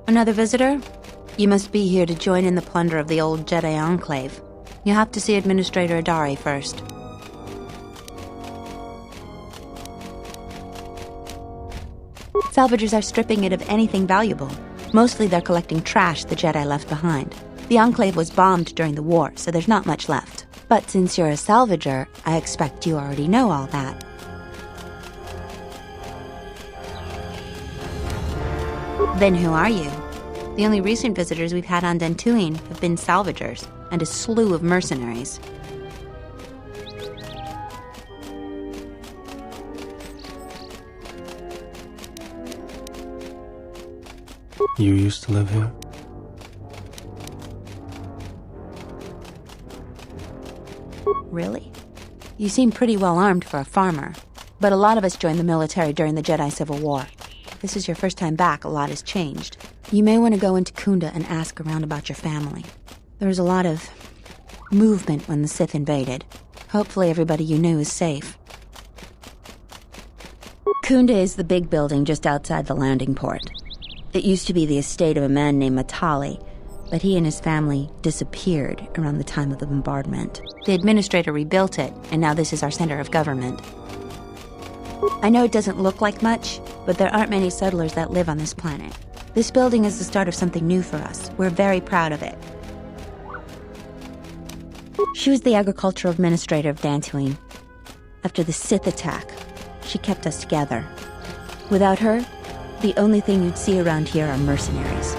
Another visitor? You must be here to join in the plunder of the old Jedi Enclave. You have to see Administrator Adari first. Salvagers are stripping it of anything valuable. Mostly they're collecting trash the Jedi left behind. The Enclave was bombed during the war, so there's not much left. But since you're a salvager, I expect you already know all that. Then who are you? The only recent visitors we've had on Dantooine have been salvagers, and a slew of mercenaries. You used to live here? Really? You seem pretty well armed for a farmer, but a lot of us joined the military during the Jedi Civil War. If this is your first time back, a lot has changed. You may want to go into Khoonda and ask around about your family. There was a lot of movement when the Sith invaded. Hopefully everybody you knew is safe. Khoonda is the big building just outside the landing port. It used to be the estate of a man named Matali, but he and his family disappeared around the time of the bombardment. The administrator rebuilt it, and now this is our center of government. I know it doesn't look like much, but there aren't many settlers that live on this planet. This building is the start of something new for us. We're very proud of it. She was the agricultural administrator of Dantooine. After the Sith attack, she kept us together. Without her, the only thing you'd see around here are mercenaries.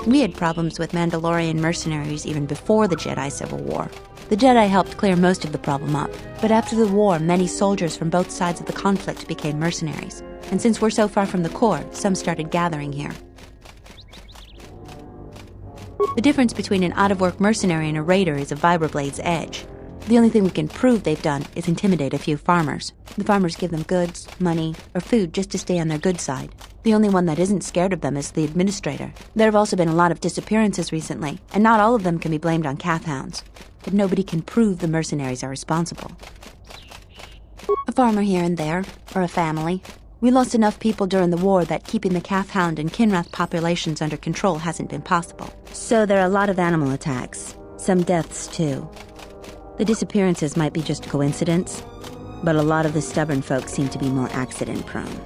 We had problems with Mandalorian mercenaries even before the Jedi Civil War. The Jedi helped clear most of the problem up, but after the war, many soldiers from both sides of the conflict became mercenaries. And since we're so far from the core, some started gathering here. The difference between an out-of-work mercenary and a raider is a vibroblade's edge. The only thing we can prove they've done is intimidate a few farmers. The farmers give them goods, money, or food just to stay on their good side. The only one that isn't scared of them is the administrator. There have also been a lot of disappearances recently, and not all of them can be blamed on calf hounds. But nobody can prove the mercenaries are responsible. A farmer here and there, or a family. We lost enough people during the war that keeping the calf hound and Kinrath populations under control hasn't been possible. So there are a lot of animal attacks. Some deaths, too. The disappearances might be just coincidence, but a lot of the stubborn folks seem to be more accident-prone.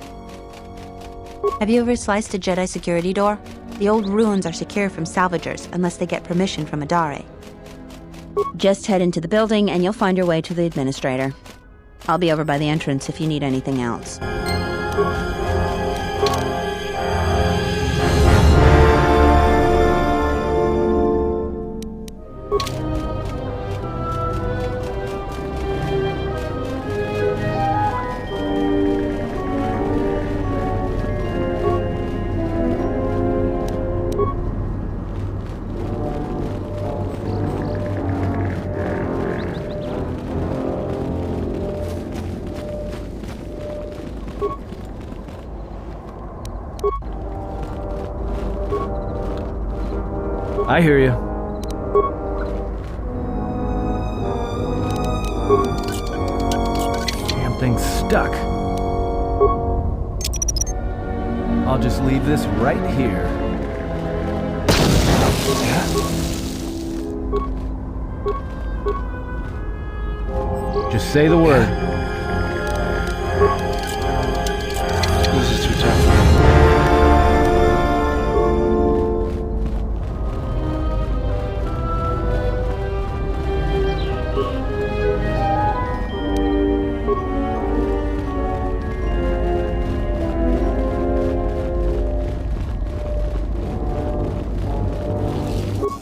Have you ever sliced a Jedi security door? The old ruins are secure from salvagers unless they get permission from Adare. Just head into the building and you'll find your way to the administrator. I'll be over by the entrance if you need anything else. I hear you. Damn thing's stuck. I'll just leave this right here. Just say the word. This is too tough.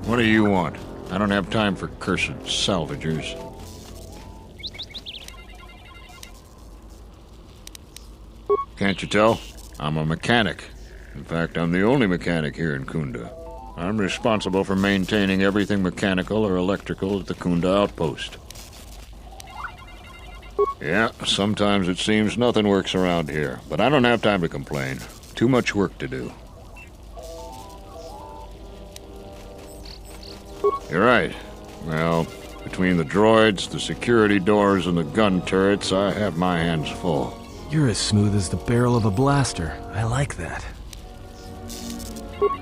What do you want? I don't have time for cursed salvagers. Can't you tell? I'm a mechanic. In fact, I'm the only mechanic here in Khoonda. I'm responsible for maintaining everything mechanical or electrical at the Khoonda outpost. Yeah, sometimes it seems nothing works around here, but I don't have time to complain. Too much work to do. You're right. Well, between the droids, the security doors, and the gun turrets, I have my hands full. You're as smooth as the barrel of a blaster. I like that.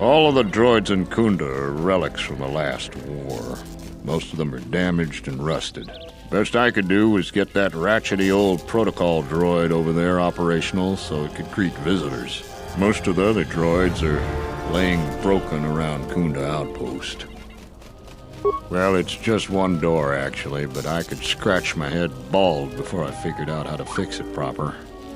All of the droids in Khoonda are relics from the last war. Most of them are damaged and rusted. Best I could do was get that ratchety old protocol droid over there operational so it could greet visitors. Most of the other droids are laying broken around Khoonda Outpost. Well, it's just one door, actually, but I could scratch my head bald before I figured out how to fix it proper.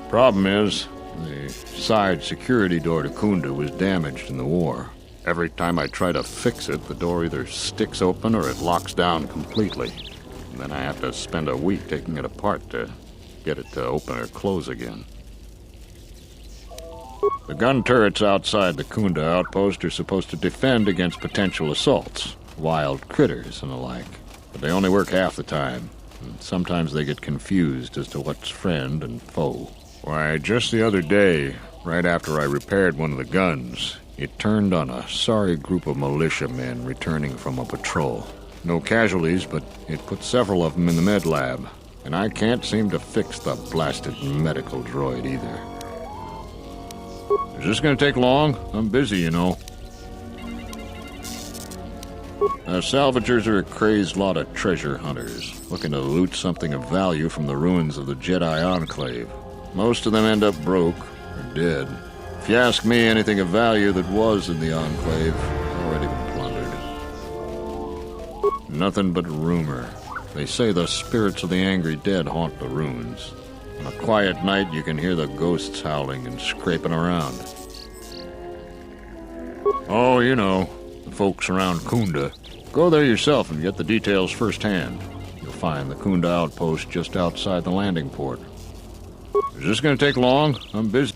Problem is, the side security door to Khoonda was damaged in the war. Every time I try to fix it, the door either sticks open or it locks down completely. And then I have to spend a week taking it apart to get it to open or close again. The gun turrets outside the Khoonda outpost are supposed to defend against potential assaults, wild critters and the like. But they only work half the time, and sometimes they get confused as to what's friend and foe. Why, just the other day, right after I repaired one of the guns, it turned on a sorry group of militiamen returning from a patrol. No casualties, but it put several of them in the med lab, and I can't seem to fix the blasted medical droid either. Is this gonna take long? I'm busy, you know. Salvagers are a crazed lot of treasure hunters, looking to loot something of value from the ruins of the Jedi Enclave. Most of them end up broke or dead. If you ask me, anything of value that was in the Enclave has already been plundered. Nothing but rumor. They say the spirits of the angry dead haunt the ruins. On a quiet night, you can hear the ghosts howling and scraping around. Oh, you know, the folks around Khoonda. Go there yourself and get the details firsthand. You'll find the Khoonda outpost just outside the landing port. Is this going to take long? I'm busy.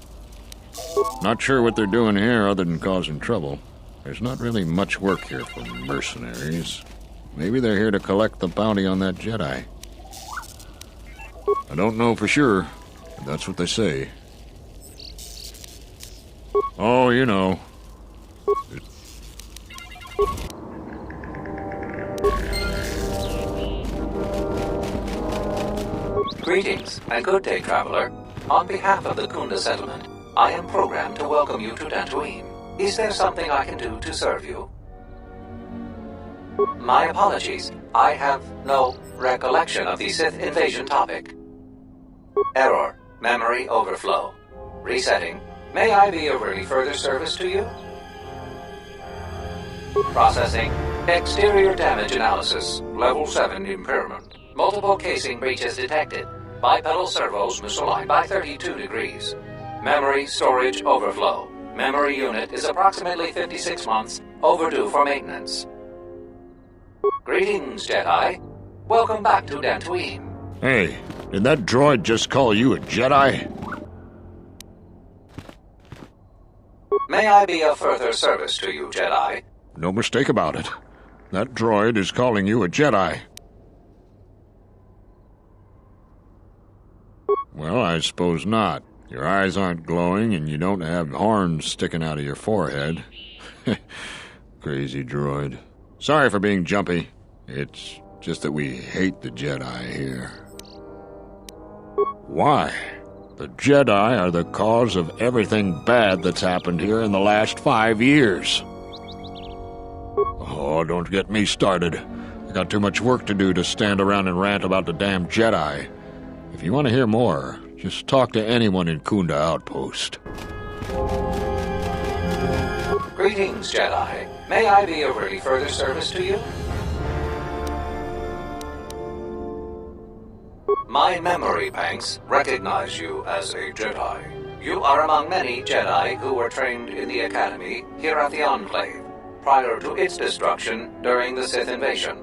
Not sure what they're doing here other than causing trouble. There's not really much work here for mercenaries. Maybe they're here to collect the bounty on that Jedi. I don't know for sure, but that's what they say. Oh, you know. Greetings, and good day, traveler. On behalf of the Khoonda settlement, I am programmed to welcome you to Dantooine. Is there something I can do to serve you? My apologies. I have no recollection of the Sith invasion topic. Error. Memory overflow. Resetting. May I be of any further service to you? Processing. Exterior damage analysis. Level 7 impairment. Multiple casing breaches detected. Bipedal servos misaligned by 32 degrees. Memory storage overflow. Memory unit is approximately 56 months overdue for maintenance. Greetings, Jedi. Welcome back to Dantooine. Hey, did that droid just call you a Jedi? May I be of further service to you, Jedi? No mistake about it. That droid is calling you a Jedi. Well, I suppose not. Your eyes aren't glowing and you don't have horns sticking out of your forehead. Crazy droid. Sorry for being jumpy. It's just that we hate the Jedi here. Why? The Jedi are the cause of everything bad that's happened here in the last 5 years. Oh, don't get me started. I got too much work to do to stand around and rant about the damn Jedi. If you want to hear more, just talk to anyone in Khoonda Outpost. Greetings, Jedi. May I be of any further service to you? My memory banks recognize you as a Jedi. You are among many Jedi who were trained in the Academy here at the Enclave, prior to its destruction during the Sith invasion.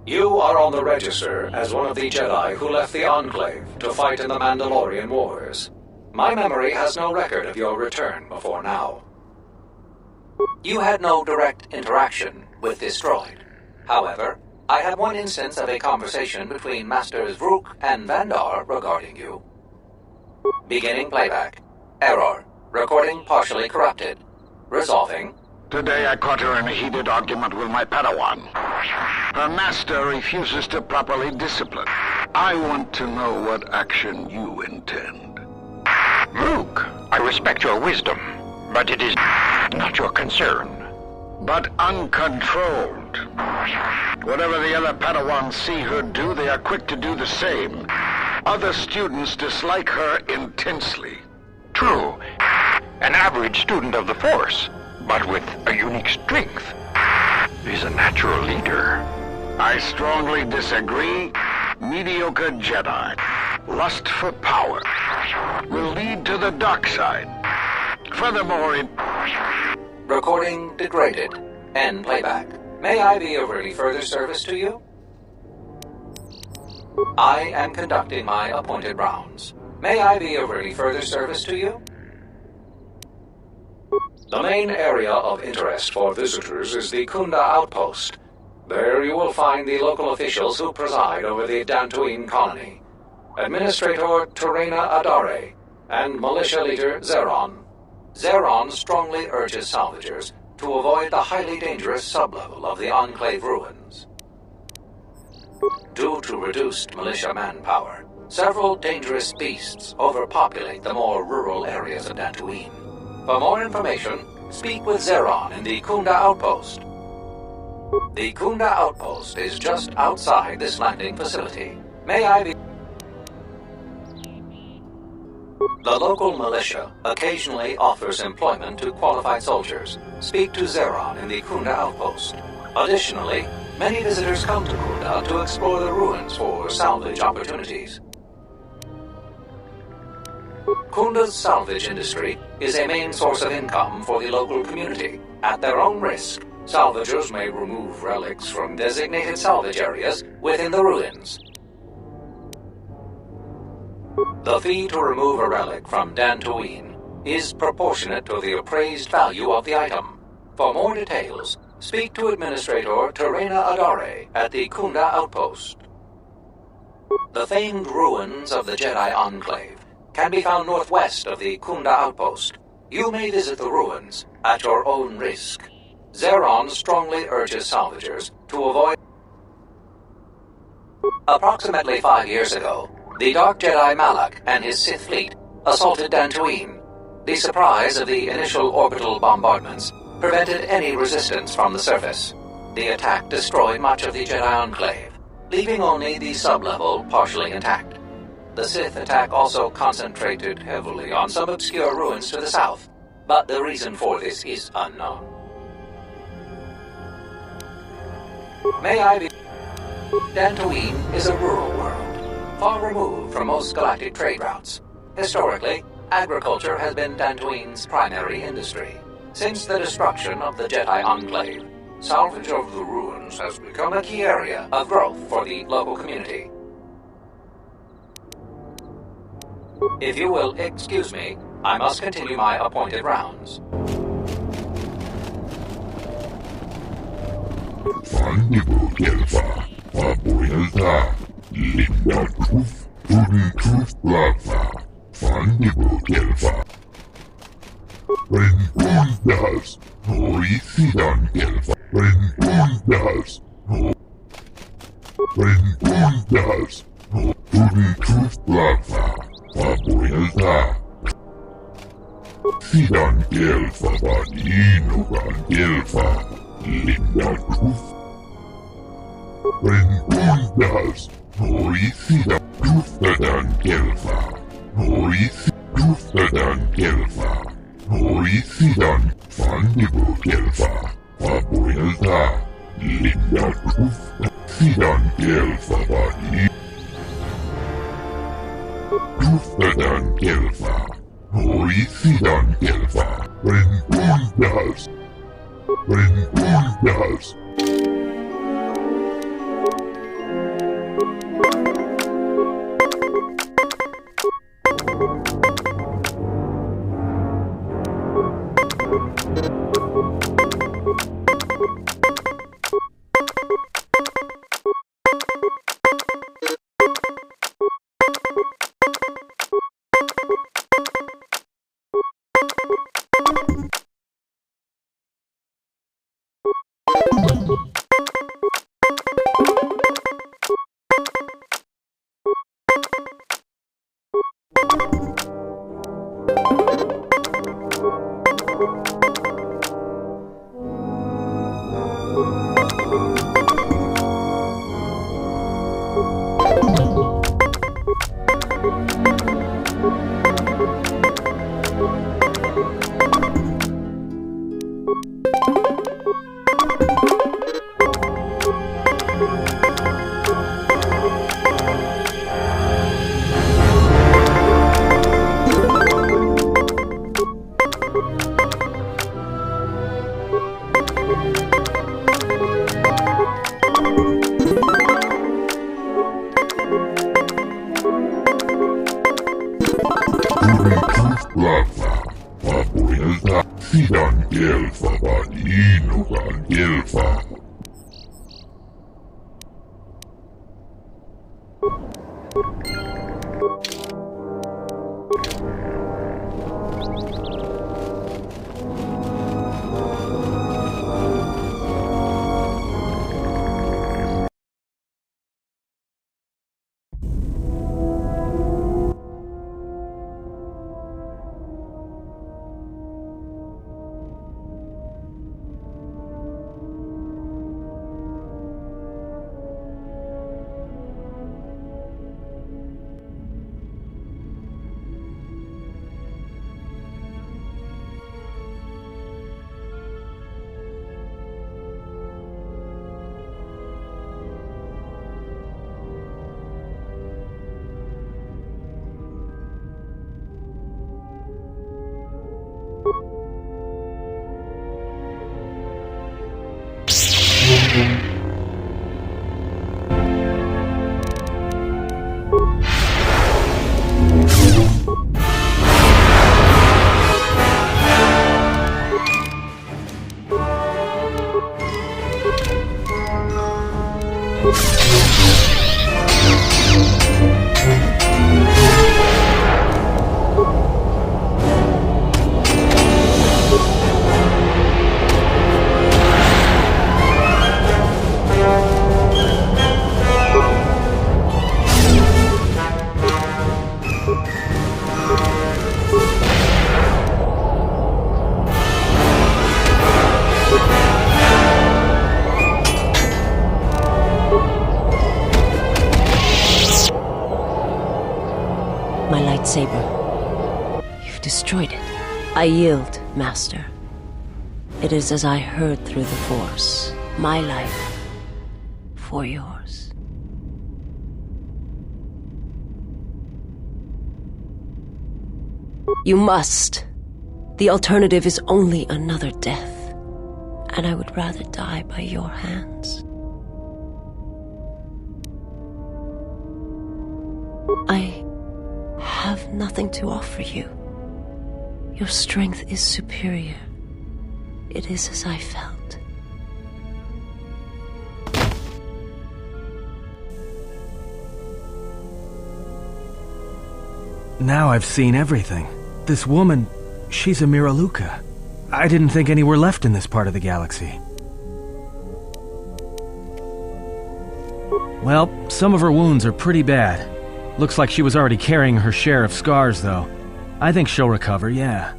You are on the register as one of the Jedi who left the Enclave to fight in the Mandalorian Wars. My memory has no record of your return before now. You had no direct interaction with this droid. However, I had one instance of a conversation between Masters Vrook and Vandar regarding you. Beginning playback. Error. Recording partially corrupted. Resolving. Today I caught her in a heated argument with my Padawan. Her master refuses to properly discipline. I want to know what action you intend. Luke, I respect your wisdom, but it is not your concern. But uncontrolled. Whatever the other Padawans see her do, they are quick to do the same. Other students dislike her intensely. True. An average student of the Force, but with a unique strength, is a natural leader. I strongly disagree. Mediocre Jedi, lust for power, will lead to the dark side. Furthermore, Recording degraded. End playback. May I be of any further service to you? I am conducting my appointed rounds. May I be of any further service to you? The main area of interest for visitors is the Khoonda outpost. There you will find the local officials who preside over the Dantooine colony, Administrator Terena Adare, and Militia Leader Zeron. Zeron strongly urges salvagers to avoid the highly dangerous sublevel of the Enclave ruins. Due to reduced militia manpower, several dangerous beasts overpopulate the more rural areas of Dantooine. For more information, speak with Zeron in the Khoonda outpost. The Khoonda outpost is just outside this landing facility. May I be... The local militia occasionally offers employment to qualified soldiers. Speak to Zeron in the Khoonda outpost. Additionally, many visitors come to Khoonda to explore the ruins for salvage opportunities. Khoonda's salvage industry is a main source of income for the local community. At their own risk, salvagers may remove relics from designated salvage areas within the ruins. The fee to remove a relic from Dantooine is proportionate to the appraised value of the item. For more details, speak to Administrator Terena Adare at the Khoonda outpost. The famed ruins of the Jedi Enclave can be found northwest of the Khoonda outpost. You may visit the ruins at your own risk. Zeron strongly urges salvagers to avoid... Approximately 5 years ago, the Dark Jedi Malak and his Sith fleet assaulted Dantooine. The surprise of the initial orbital bombardments prevented any resistance from the surface. The attack destroyed much of the Jedi Enclave, leaving only the sublevel partially intact. The Sith attack also concentrated heavily on some obscure ruins to the south, but the reason for this is unknown. May I be... Dantooine is a rural world, far removed from most galactic trade routes. Historically, agriculture has been Dantooine's primary industry. Since the destruction of the Jedi Enclave, salvage of the ruins has become a key area of growth for the local community. If you will excuse me, I must continue my appointed rounds. Beautiful. My lightsaber. You've destroyed it. I yield, Master. It is as I heard through the Force. My life for yours. You must. The alternative is only another death. And I would rather die by your hands. I have nothing to offer you. Your strength is superior. It is as I felt. Now I've seen everything. This woman, she's a Miraluka. I didn't think any were left in this part of the galaxy. Well, some of her wounds are pretty bad. Looks like she was already carrying her share of scars, though. I think she'll recover, yeah.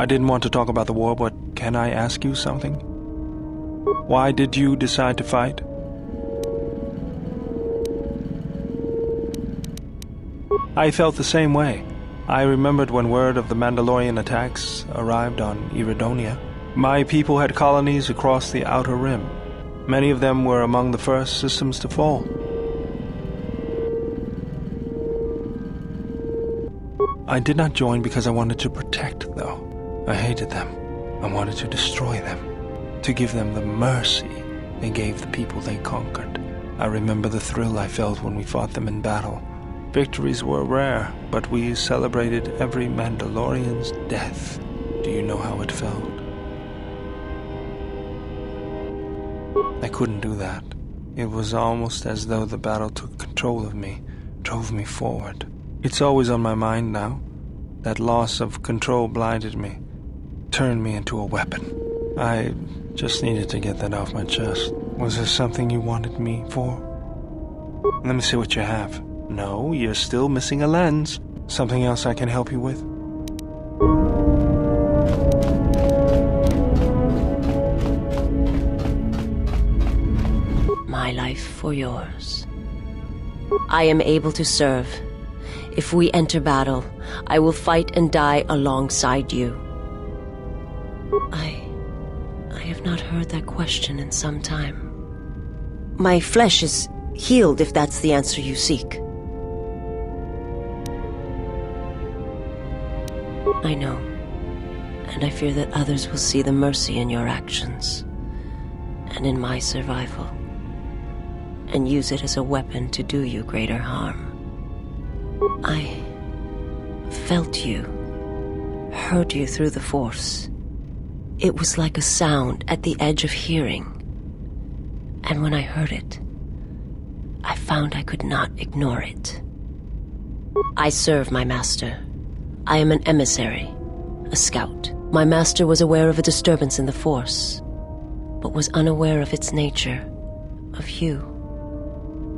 I didn't want to talk about the war, but can I ask you something? Why did you decide to fight? I felt the same way. I remembered when word of the Mandalorian attacks arrived on Iridonia. My people had colonies across the Outer Rim. Many of them were among the first systems to fall. I did not join because I wanted to protect, though. I hated them. I wanted to destroy them. To give them the mercy they gave the people they conquered. I remember the thrill I felt when we fought them in battle. Victories were rare, but we celebrated every Mandalorian's death. Do you know how it felt? I couldn't do that. It was almost as though the battle took control of me, drove me forward. It's always on my mind now. That loss of control blinded me, turned me into a weapon. I just needed to get that off my chest. Was there something you wanted me for? Let me see what you have. No, you're still missing a lens. Something else I can help you with? My life for yours. I am able to serve. If we enter battle, I will fight and die alongside you. I have not heard that question in some time. My flesh is healed, if that's the answer you seek. I know, and I fear that others will see the mercy in your actions, and in my survival, and use it as a weapon to do you greater harm. I felt you, heard you through the Force. It was like a sound at the edge of hearing, and when I heard it, I found I could not ignore it. I serve my master. I am an emissary, a scout. My master was aware of a disturbance in the Force, but was unaware of its nature, of you.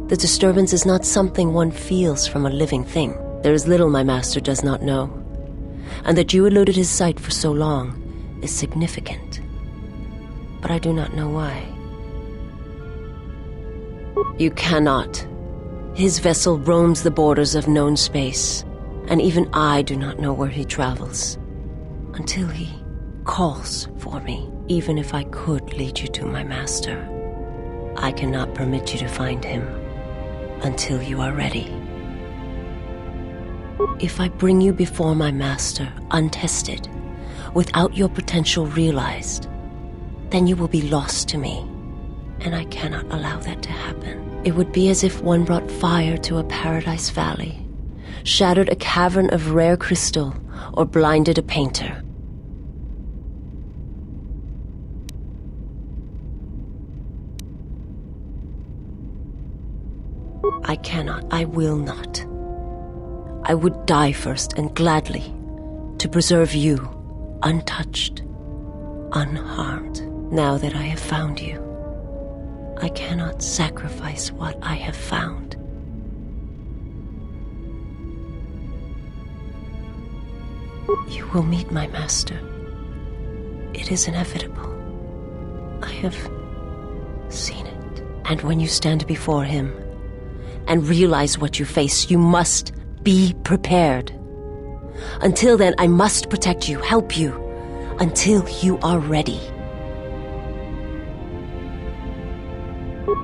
The disturbance is not something one feels from a living thing. There is little my master does not know, and that you eluded his sight for so long is significant. But I do not know why. You cannot. His vessel roams the borders of known space, and even I do not know where he travels, until he calls for me. Even if I could lead you to my master, I cannot permit you to find him until you are ready. If I bring you before my master untested, without your potential realized, then you will be lost to me, and I cannot allow that to happen. It would be as if one brought fire to a paradise valley, shattered a cavern of rare crystal, or blinded a painter. I cannot, I will not. I would die first, and gladly, to preserve you, untouched, unharmed. Now that I have found you, I cannot sacrifice what I have found. You will meet my master. It is inevitable. I have seen it. And when you stand before him and realize what you face, you must be prepared. Until then, I must protect you, help you, until you are ready.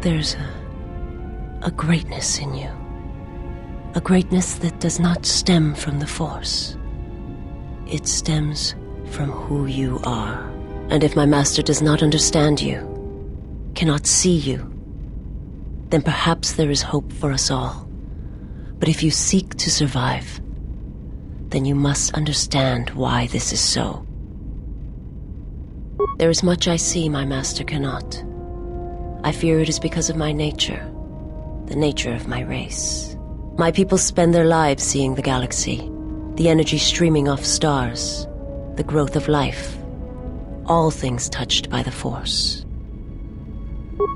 There's a greatness in you. A greatness that does not stem from the Force. It stems from who you are. And if my master does not understand you, cannot see you, then perhaps there is hope for us all. But if you seek to survive, then you must understand why this is so. There is much I see my master cannot. I fear it is because of my nature, the nature of my race. My people spend their lives seeing the galaxy, the energy streaming off stars, the growth of life, all things touched by the Force.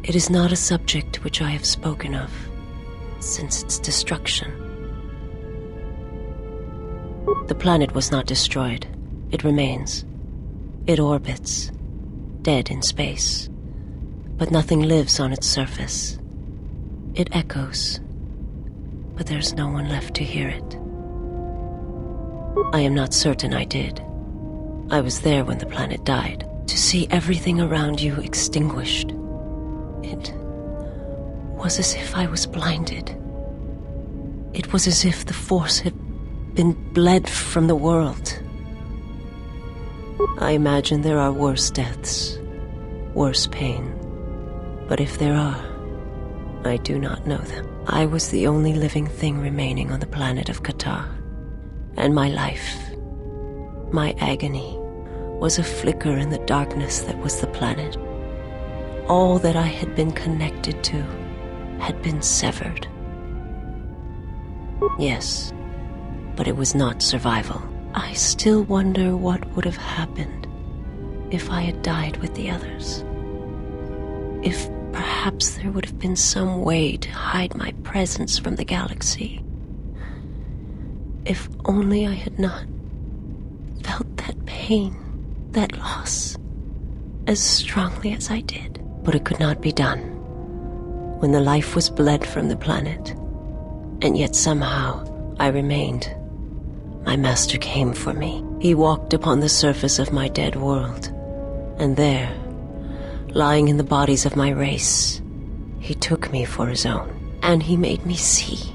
It is not a subject which I have spoken of since its destruction. The planet was not destroyed. It remains. It orbits, dead in space. But nothing lives on its surface. It echoes, but there's no one left to hear it. I am not certain I did. I was there when the planet died. To see everything around you extinguished, it was as if I was blinded. It was as if the Force had been bled from the world. I imagine there are worse deaths, worse pain. But if there are, I do not know them. I was the only living thing remaining on the planet of Qatar. And my life, my agony, was a flicker in the darkness that was the planet. All that I had been connected to had been severed. Yes, but it was not survival. I still wonder what would have happened if I had died with the others. If perhaps there would have been some way to hide my presence from the galaxy. If only I had not felt that pain, that loss, as strongly as I did. But it could not be done. When the life was bled from the planet, and yet somehow I remained, my master came for me. He walked upon the surface of my dead world, and there, lying in the bodies of my race, he took me for his own, and he made me see.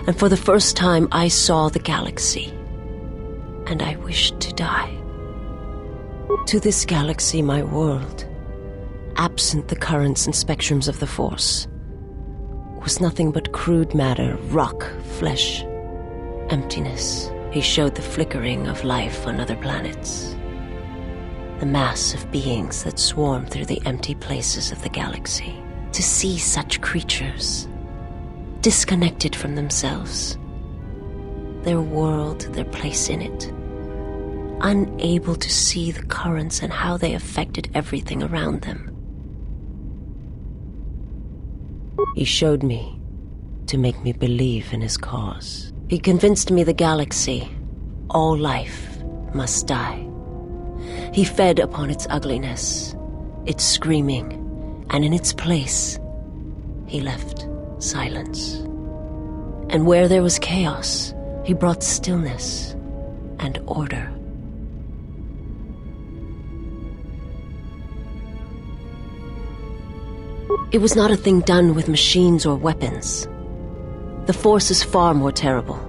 And for the first time, I saw the galaxy, and I wished to die. To this galaxy, my world, absent the currents and spectrums of the Force, was nothing but crude matter, rock, flesh, emptiness. He showed the flickering of life on other planets, the mass of beings that swarm through the empty places of the galaxy. To see such creatures, disconnected from themselves, their world, their place in it, unable to see the currents and how they affected everything around them. He showed me to make me believe in his cause. He convinced me the galaxy, all life, must die. He fed upon its ugliness, its screaming, and in its place, he left silence. And where there was chaos, he brought stillness and order. It was not a thing done with machines or weapons. The Force is far more terrible,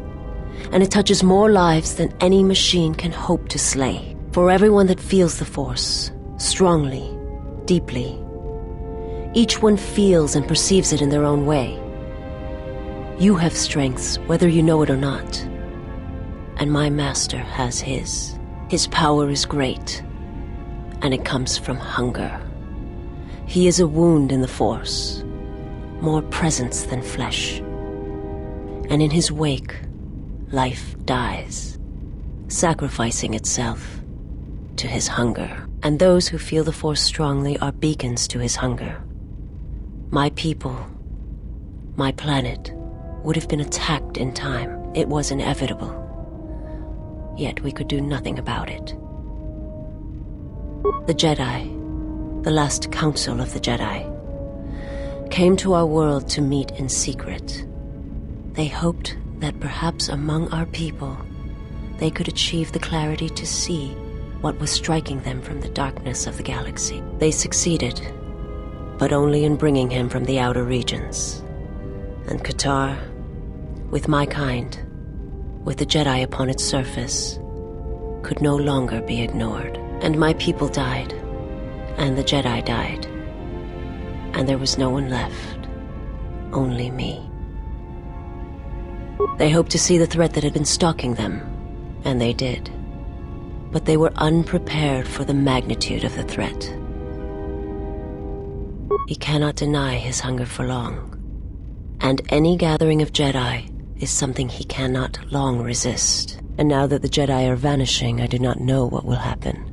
and it touches more lives than any machine can hope to slay. For everyone that feels the Force, strongly, deeply, each one feels and perceives it in their own way. You have strengths, whether you know it or not, and my master has his. His power is great, and it comes from hunger. He is a wound in the Force, more presence than flesh. And in his wake, life dies, sacrificing itself to his hunger. And those who feel the Force strongly are beacons to his hunger. My people, my planet, would have been attacked in time. It was inevitable. Yet we could do nothing about it. The Jedi, the last council of the Jedi, came to our world to meet in secret. They hoped that perhaps among our people, they could achieve the clarity to see what was striking them from the darkness of the galaxy. They succeeded, but only in bringing him from the outer regions. And Qatar, with my kind, with the Jedi upon its surface, could no longer be ignored. And my people died, and the Jedi died, and there was no one left, only me. They hoped to see the threat that had been stalking them, and they did. But they were unprepared for the magnitude of the threat. He cannot deny his hunger for long, and any gathering of Jedi is something he cannot long resist. And now that the Jedi are vanishing, I do not know what will happen.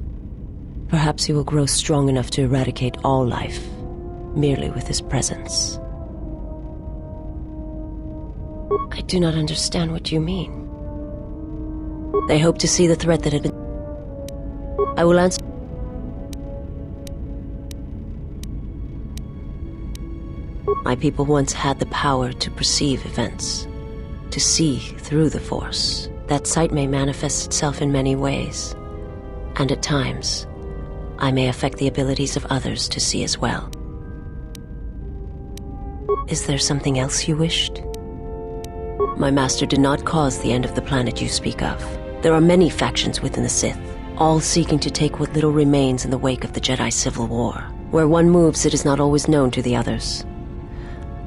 Perhaps he will grow strong enough to eradicate all life, merely with his presence. I do not understand what you mean. They hope to see the threat that had been... I will answer... My people once had the power to perceive events, to see through the Force. That sight may manifest itself in many ways, and at times, I may affect the abilities of others to see as well. Is there something else you wished? My master did not cause the end of the planet you speak of. There are many factions within the Sith, all seeking to take what little remains in the wake of the Jedi Civil War. Where one moves, it is not always known to the others.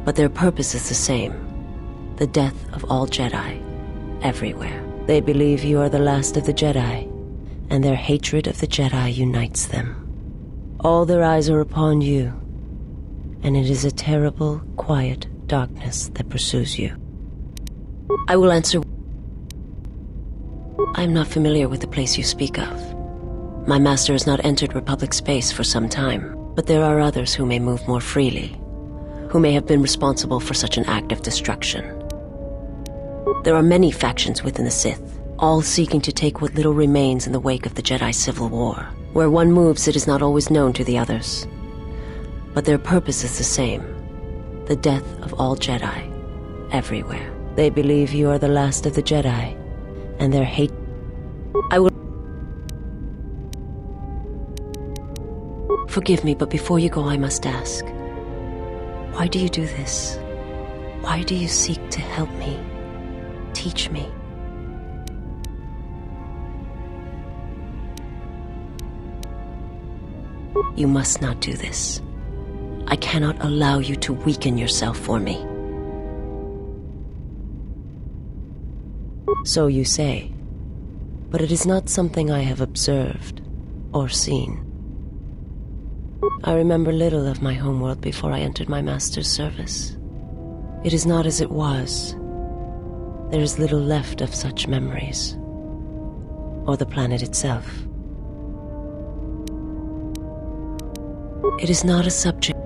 But their purpose is the same, the death of all Jedi, everywhere. They believe you are the last of the Jedi, and their hatred of the Jedi unites them. All their eyes are upon you, and it is a terrible, quiet darkness that pursues you. I will answer. I am not familiar with the place you speak of. My master has not entered Republic space for some time, but there are others who may move more freely, who may have been responsible for such an act of destruction. There are many factions within the Sith, all seeking to take what little remains in the wake of the Jedi Civil War. Where one moves, it is not always known to the others. But their purpose is the same, the death of all Jedi, everywhere. They believe you are the last of the Jedi, and their hate... Forgive me, but before you go, I must ask. Why do you do this? Why do you seek to help me? Teach me? You must not do this. I cannot allow you to weaken yourself for me. So you say, but it is not something I have observed or seen. I remember little of my homeworld before I entered my master's service. It is not as it was. There is little left of such memories, or the planet itself. It is not a subject.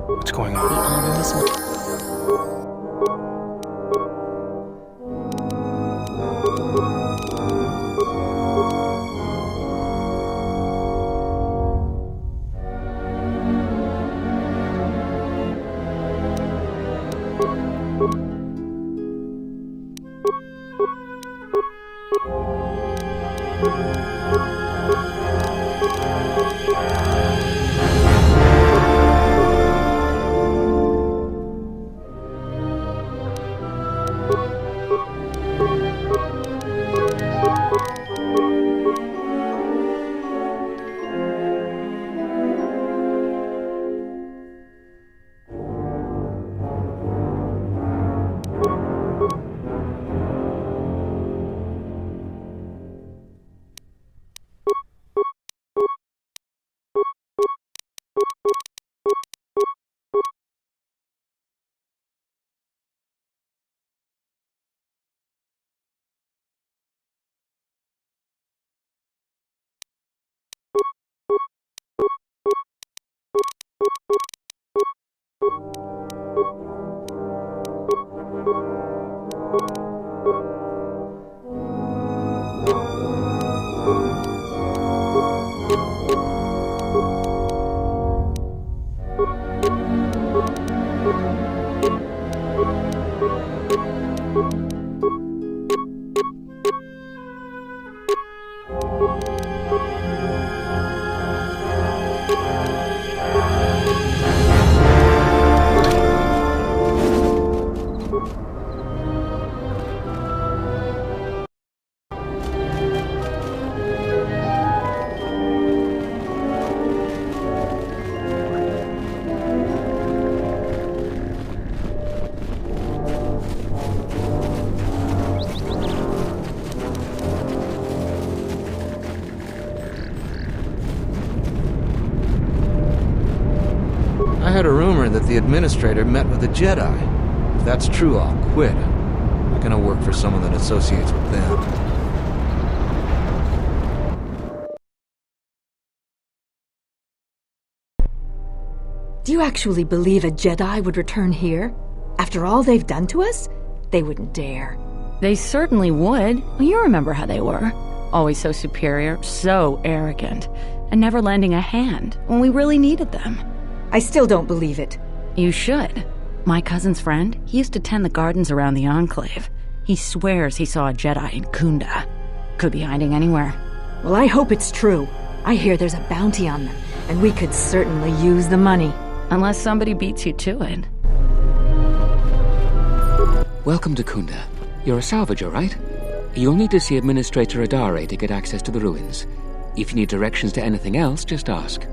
What's going The on? honor is mine. I heard a rumor that the administrator met with a Jedi. If that's true, I'll quit. I'm not gonna work for someone that associates with them. Do you actually believe a Jedi would return here? After all they've done to us? They wouldn't dare. They certainly would. Well, you remember how they were. Always so superior, so arrogant, and never lending a hand when we really needed them. I still don't believe it. You should. My cousin's friend, he used to tend the gardens around the Enclave. He swears he saw a Jedi in Khoonda. Could be hiding anywhere. Well, I hope it's true. I hear there's a bounty on them, and we could certainly use the money. Unless somebody beats you to it. Welcome to Khoonda. You're a salvager, right? You'll need to see Administrator Adare to get access to the ruins. If you need directions to anything else, just ask.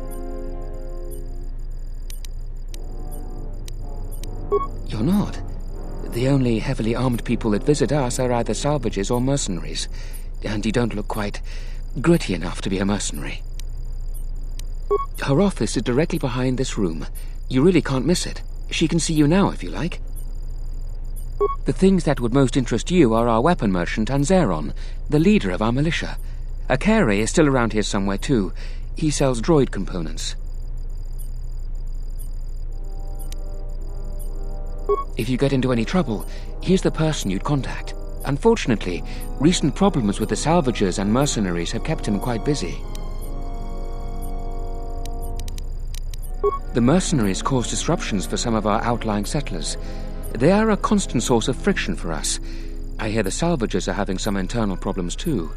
You're not. The only heavily armed people that visit us are either salvagers or mercenaries. And you don't look quite gritty enough to be a mercenary. Her office is directly behind this room. You really can't miss it. She can see you now if you like. The things that would most interest you are our weapon merchant Anzeron, the leader of our militia. Akere is still around here somewhere too. He sells droid components. If you get into any trouble, he's the person you'd contact. Unfortunately, recent problems with the salvagers and mercenaries have kept him quite busy. The mercenaries cause disruptions for some of our outlying settlers. They are a constant source of friction for us. I hear the salvagers are having some internal problems too.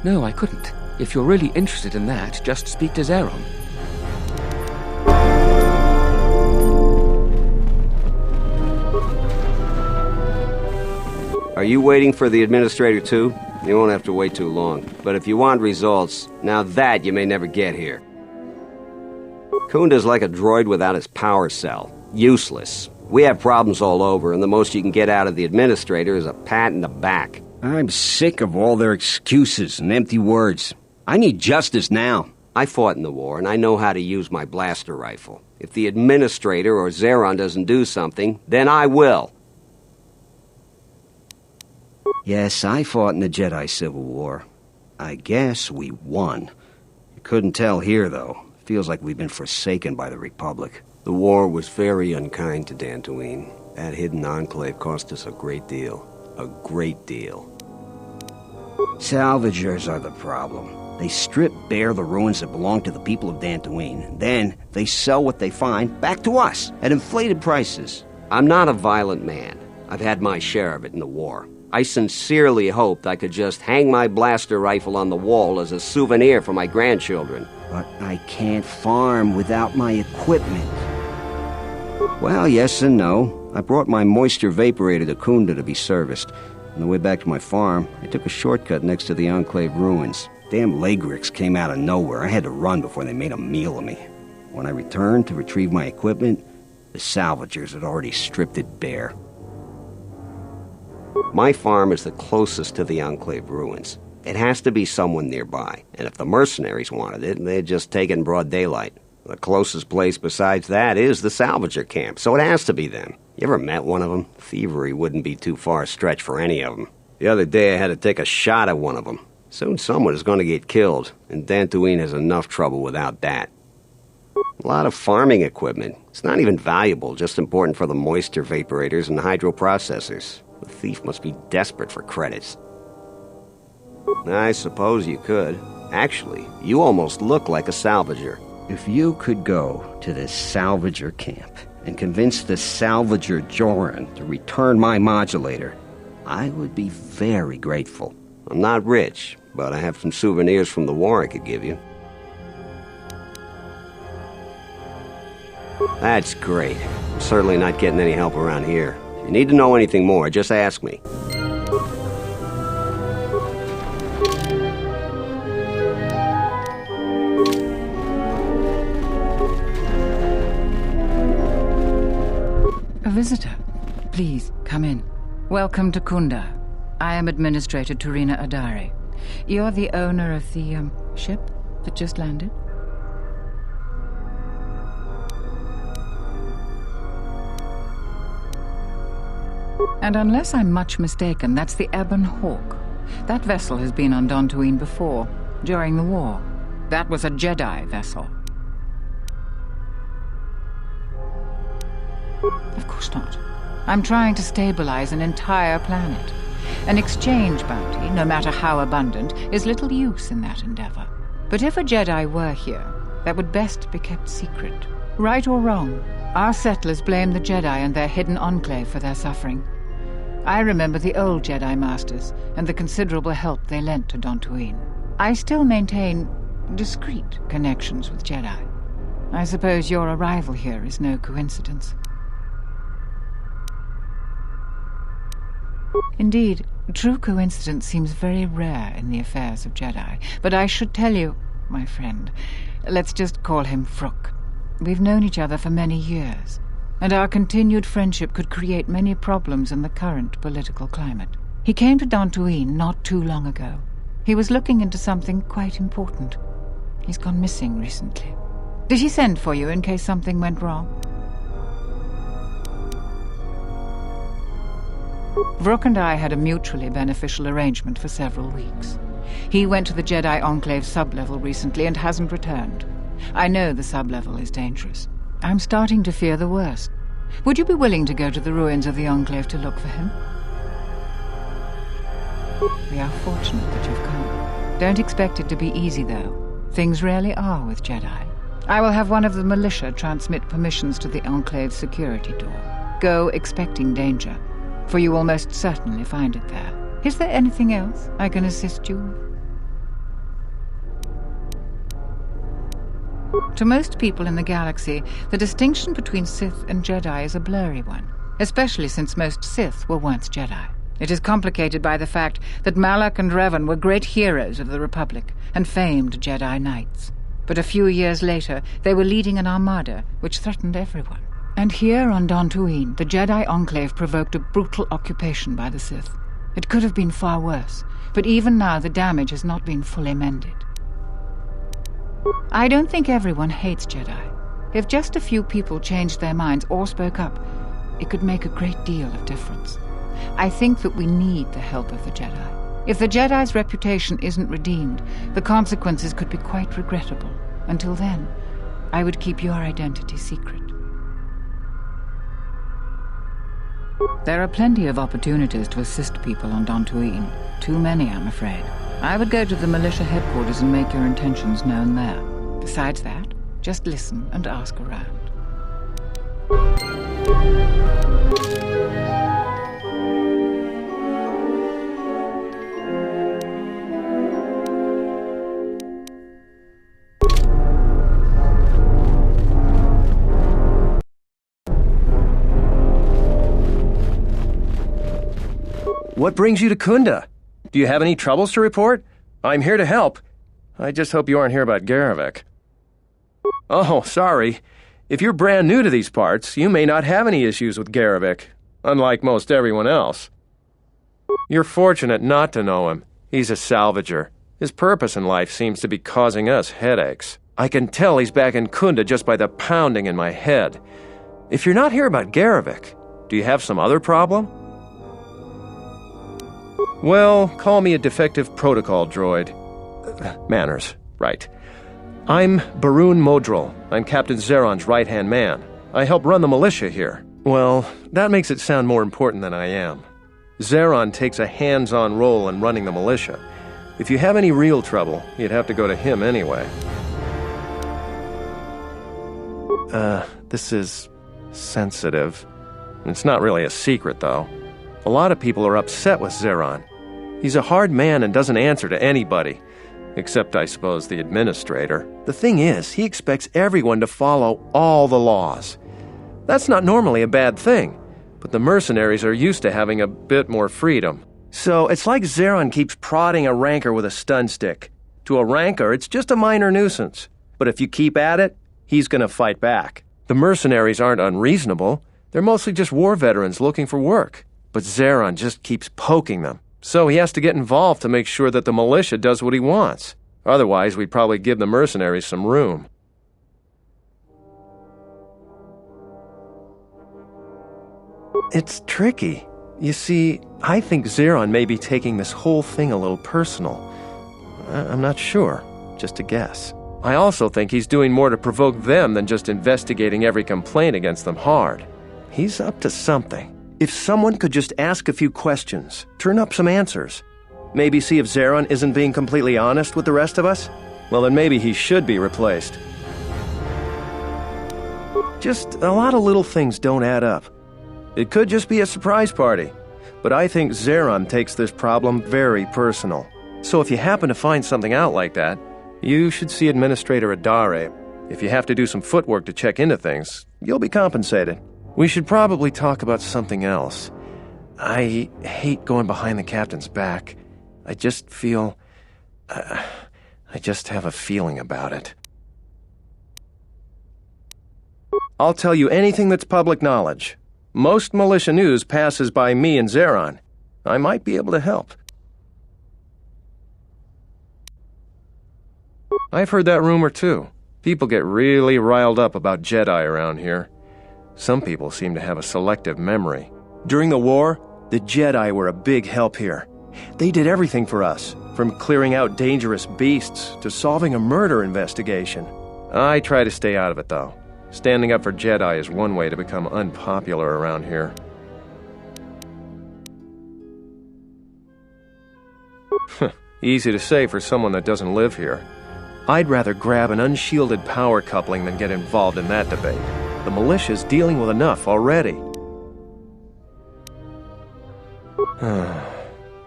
No, I couldn't. If you're really interested in that, just speak to Zeron. Are you waiting for the administrator too? You won't have to wait too long. But if you want results, now that you may never get here. Khoonda's like a droid without his power cell. Useless. We have problems all over, and the most you can get out of the administrator is a pat in the back. I'm sick of all their excuses and empty words. I need justice now. I fought in the war, and I know how to use my blaster rifle. If the administrator or Zeron doesn't do something, then I will. Yes, I fought in the Jedi Civil War. I guess we won. You couldn't tell here, though. Feels like we've been forsaken by the Republic. The war was very unkind to Dantooine. That hidden enclave cost us a great deal. A great deal. Salvagers are the problem. They strip bare the ruins that belong to the people of Dantooine. Then they sell what they find back to us at inflated prices. I'm not a violent man. I've had my share of it in the war. I sincerely hoped I could just hang my blaster rifle on the wall as a souvenir for my grandchildren. But I can't farm without my equipment. Well, yes and no. I brought my moisture vaporator to Khoonda to be serviced. On the way back to my farm, I took a shortcut next to the Enclave ruins. Damn Lagrix came out of nowhere. I had to run before they made a meal of me. When I returned to retrieve my equipment, the salvagers had already stripped it bare. My farm is the closest to the Enclave ruins. It has to be someone nearby, and if the mercenaries wanted it, they'd just take it in broad daylight. The closest place besides that is the salvager camp, so it has to be them. You ever met one of them? Thievery wouldn't be too far a stretch for any of them. The other day I had to take a shot at one of them. Soon someone is going to get killed, and Dantooine has enough trouble without that. A lot of farming equipment. It's not even valuable, just important for the moisture vaporators and hydroprocessors. The thief must be desperate for credits. I suppose you could. Actually, you almost look like a salvager. If you could go to this salvager camp and convince the salvager Joran to return my modulator, I would be very grateful. I'm not rich, but I have some souvenirs from the war I could give you. That's great. I'm certainly not getting any help around here. If you need to know anything more, just ask me. A visitor. Please, come in. Welcome to Khoonda. I am Administrator Turina Adari. You're the owner of the, ship that just landed? And unless I'm much mistaken, that's the Ebon Hawk. That vessel has been on Dantooine before, during the war. That was a Jedi vessel. Of course not. I'm trying to stabilize an entire planet. An exchange bounty, no matter how abundant, is little use in that endeavor. But if a Jedi were here, that would best be kept secret. Right or wrong, our settlers blame the Jedi and their hidden enclave for their suffering. I remember the old Jedi Masters and the considerable help they lent to Dantooine. I still maintain discreet connections with Jedi. I suppose your arrival here is no coincidence. Indeed, true coincidence seems very rare in the affairs of Jedi. But I should tell you, my friend, let's just call him Vrook. We've known each other for many years, and our continued friendship could create many problems in the current political climate. He came to Dantooine not too long ago. He was looking into something quite important. He's gone missing recently. Did he send for you in case something went wrong? Vrook and I had a mutually beneficial arrangement for several weeks. He went to the Jedi Enclave sublevel recently and hasn't returned. I know the sublevel is dangerous. I'm starting to fear the worst. Would you be willing to go to the ruins of the Enclave to look for him? We are fortunate that you've come. Don't expect it to be easy, though. Things rarely are with Jedi. I will have one of the militia transmit permissions to the Enclave's security door. Go expecting danger, for you will most certainly find it there. Is there anything else I can assist you with? To most people in the galaxy, the distinction between Sith and Jedi is a blurry one, especially since most Sith were once Jedi. It is complicated by the fact that Malak and Revan were great heroes of the Republic and famed Jedi Knights. But a few years later, they were leading an armada which threatened everyone. And here on Dantooine, the Jedi Enclave provoked a brutal occupation by the Sith. It could have been far worse, but even now the damage has not been fully mended. I don't think everyone hates Jedi. If just a few people changed their minds or spoke up, it could make a great deal of difference. I think that we need the help of the Jedi. If the Jedi's reputation isn't redeemed, the consequences could be quite regrettable. Until then, I would keep your identity secret. There are plenty of opportunities to assist people on Dantooine. Too many, I'm afraid. I would go to the militia headquarters and make your intentions known there. Besides that, just listen and ask around. What brings you to Khoonda? Do you have any troubles to report? I'm here to help. I just hope you aren't here about Garevik. Oh, sorry. If you're brand new to these parts, you may not have any issues with Garevik, unlike most everyone else. You're fortunate not to know him. He's a salvager. His purpose in life seems to be causing us headaches. I can tell he's back in Khoonda just by the pounding in my head. If you're not here about Garevik, do you have some other problem? Well, call me a defective protocol droid. Manners, right. I'm Baroon Modril. I'm Captain Zeron's right-hand man. I help run the militia here. Well, that makes it sound more important than I am. Zeron takes a hands-on role in running the militia. If you have any real trouble, you'd have to go to him anyway. This is sensitive. It's not really a secret, though. A lot of people are upset with Zeron. He's a hard man and doesn't answer to anybody. Except, I suppose, the administrator. The thing is, he expects everyone to follow all the laws. That's not normally a bad thing, but the mercenaries are used to having a bit more freedom. So it's like Zeron keeps prodding a rancor with a stun stick. To a rancor, it's just a minor nuisance. But if you keep at it, he's going to fight back. The mercenaries aren't unreasonable. They're mostly just war veterans looking for work. But Zeron just keeps poking them. So he has to get involved to make sure that the militia does what he wants. Otherwise, we'd probably give the mercenaries some room. It's tricky. You see, I think Zeron may be taking this whole thing a little personal. I'm not sure. Just a guess. I also think he's doing more to provoke them than just investigating every complaint against them hard. He's up to something. If someone could just ask a few questions, turn up some answers, maybe see if Zeron isn't being completely honest with the rest of us, well then maybe he should be replaced. Just a lot of little things don't add up. It could just be a surprise party, but I think Zeron takes this problem very personal. So if you happen to find something out like that, you should see Administrator Adare. If you have to do some footwork to check into things, you'll be compensated. We should probably talk about something else. I hate going behind the captain's back. I just feel... I just have a feeling about it. I'll tell you anything that's public knowledge. Most militia news passes by me and Zeron. I might be able to help. I've heard that rumor too. People get really riled up about Jedi around here. Some people seem to have a selective memory. During the war, the Jedi were a big help here. They did everything for us, from clearing out dangerous beasts to solving a murder investigation. I try to stay out of it, though. Standing up for Jedi is one way to become unpopular around here. Easy to say for someone that doesn't live here. I'd rather grab an unshielded power coupling than get involved in that debate. The militia's dealing with enough already.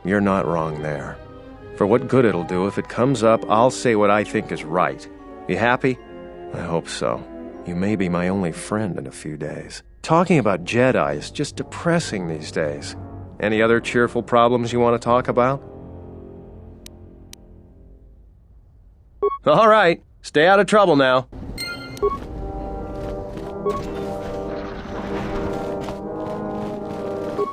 You're not wrong there. For what good it'll do, if it comes up, I'll say what I think is right. You happy? I hope so. You may be my only friend in a few days. Talking about Jedi is just depressing these days. Any other cheerful problems you want to talk about? All right, stay out of trouble now.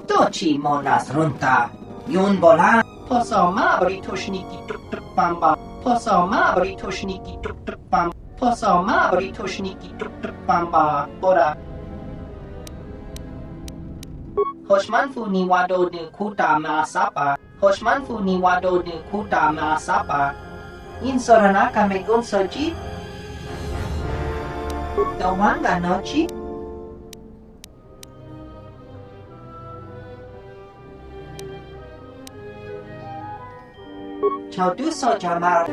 Dochi monas runta. Yun bola. Posoma bari toshniki tuk tuk bamba. Posoma bari toshniki tuk tuk bamba. Posoma bari toshniki tuk tuk bamba. Bora. Hoshman fu ni wado de kuta ma sapa. Hoshman fu ni wado de kuta ma sapa. In soranaka me gonsoji. Dawanga nochi. Chauduso jamar.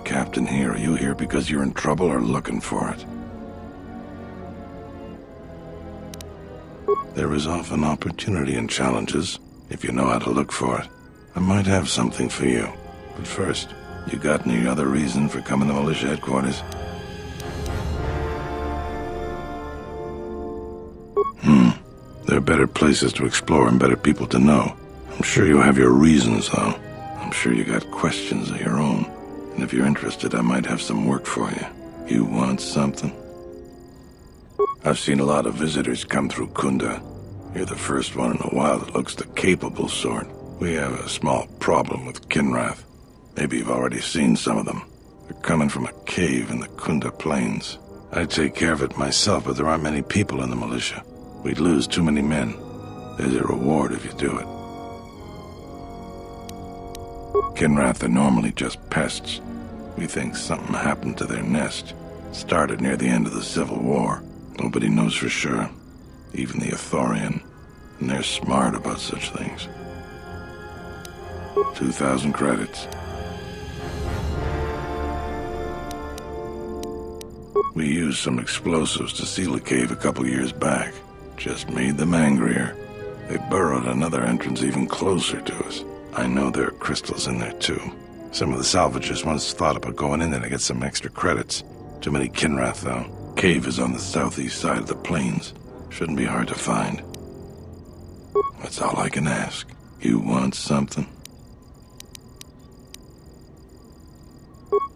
Captain here. Are you here because you're in trouble or looking for it? There is often opportunity in challenges, if you know how to look for it. I might have something for you. But first, you got any other reason for coming to militia headquarters? There are better places to explore and better people to know. I'm sure you have your reasons, though. I'm sure you got questions of your own. And if you're interested, I might have some work for you. You want something? I've seen a lot of visitors come through Khoonda. You're the first one in a while that looks the capable sort. We have a small problem with Kinrath. Maybe you've already seen some of them. They're coming from a cave in the Khoonda plains. I'd take care of it myself, but there aren't many people in the militia. We'd lose too many men. There's a reward if you do it. Kinrath are normally just pests. We think something happened to their nest. Started near the end of the Civil War. Nobody knows for sure. Even the Ithorian. And they're smart about such things. 2,000 credits. We used some explosives to seal a cave a couple years back. Just made them angrier. They burrowed another entrance even closer to us. I know there are crystals in there, too. Some of the salvagers once thought about going in there to get some extra credits. Too many Kinrath, though. Cave is on the southeast side of the plains. Shouldn't be hard to find. That's all I can ask. You want something?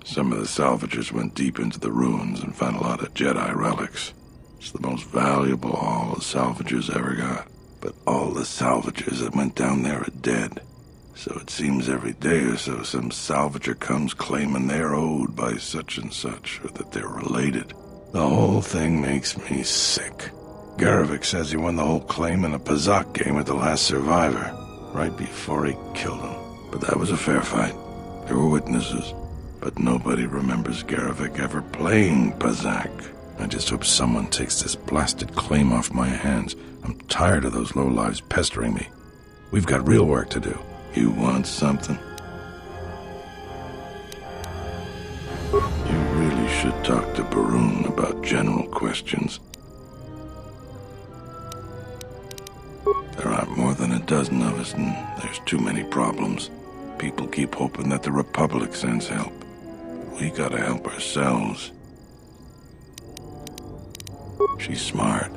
Some of the salvagers went deep into the ruins and found a lot of Jedi relics. It's the most valuable all the salvagers ever got. But all the salvagers that went down there are dead. So it seems every day or so some salvager comes claiming they're owed by such and such, or that they're related. The whole thing makes me sick. Garavik says he won the whole claim in a Pazak game with the last survivor, right before he killed him. But that was a fair fight. There were witnesses. But nobody remembers Garavik ever playing Pazak. I just hope someone takes this blasted claim off my hands. I'm tired of those lowlives pestering me. We've got real work to do. You want something? You really should talk to Baroon about general questions. There aren't more than a dozen of us, and there's too many problems. People keep hoping that the Republic sends help. We gotta help ourselves. She's smart.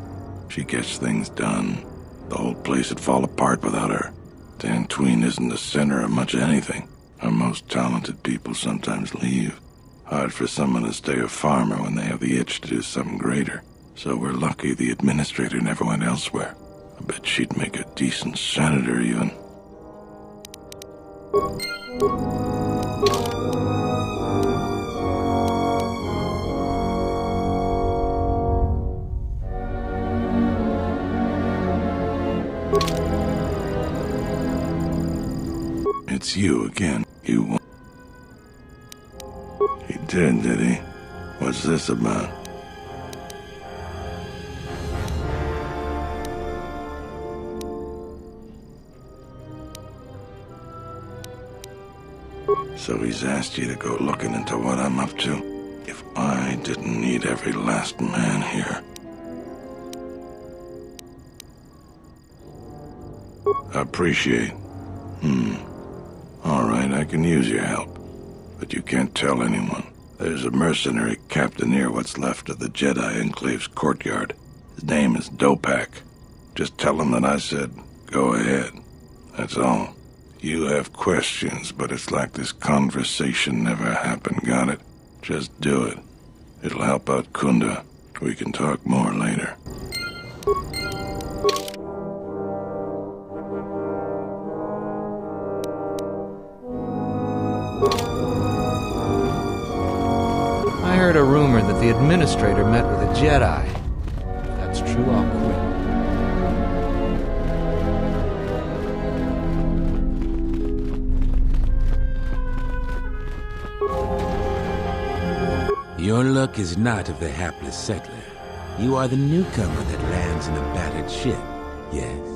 She gets things done. The whole place would fall apart without her. Dantooine isn't the center of much anything. Our most talented people sometimes leave. Hard for someone to stay a farmer when they have the itch to do something greater. So we're lucky the administrator never went elsewhere. I bet she'd make a decent senator, even. It's you again. You. He did he? What's this about? So he's asked you to go looking into what I'm up to? If I didn't need every last man here. Appreciate. All right, I can use your help. But you can't tell anyone. There's a mercenary captain near what's left of the Jedi Enclave's courtyard. His name is Dopak. Just tell him that I said, go ahead. That's all. You have questions, but it's like this conversation never happened, got it? Just do it. It'll help out Khoonda. We can talk more later. I heard a rumor that the administrator met with a Jedi. If that's true, I'll quit. Your luck is not of the hapless settler. You are the newcomer that lands in a battered ship. Yes.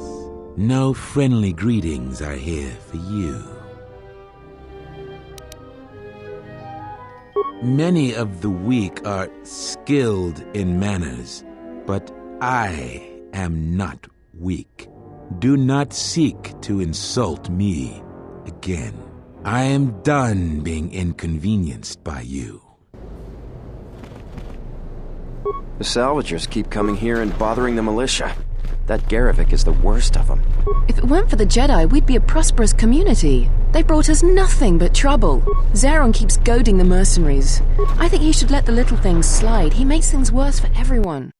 No friendly greetings are here for you. Many of the weak are skilled in manners, but I am not weak. Do not seek to insult me again. I am done being inconvenienced by you. The salvagers keep coming here and bothering the militia. That Garevik is the worst of them. If it weren't for the Jedi, we'd be a prosperous community. They brought us nothing but trouble. Zeron keeps goading the mercenaries. I think he should let the little things slide. He makes things worse for everyone.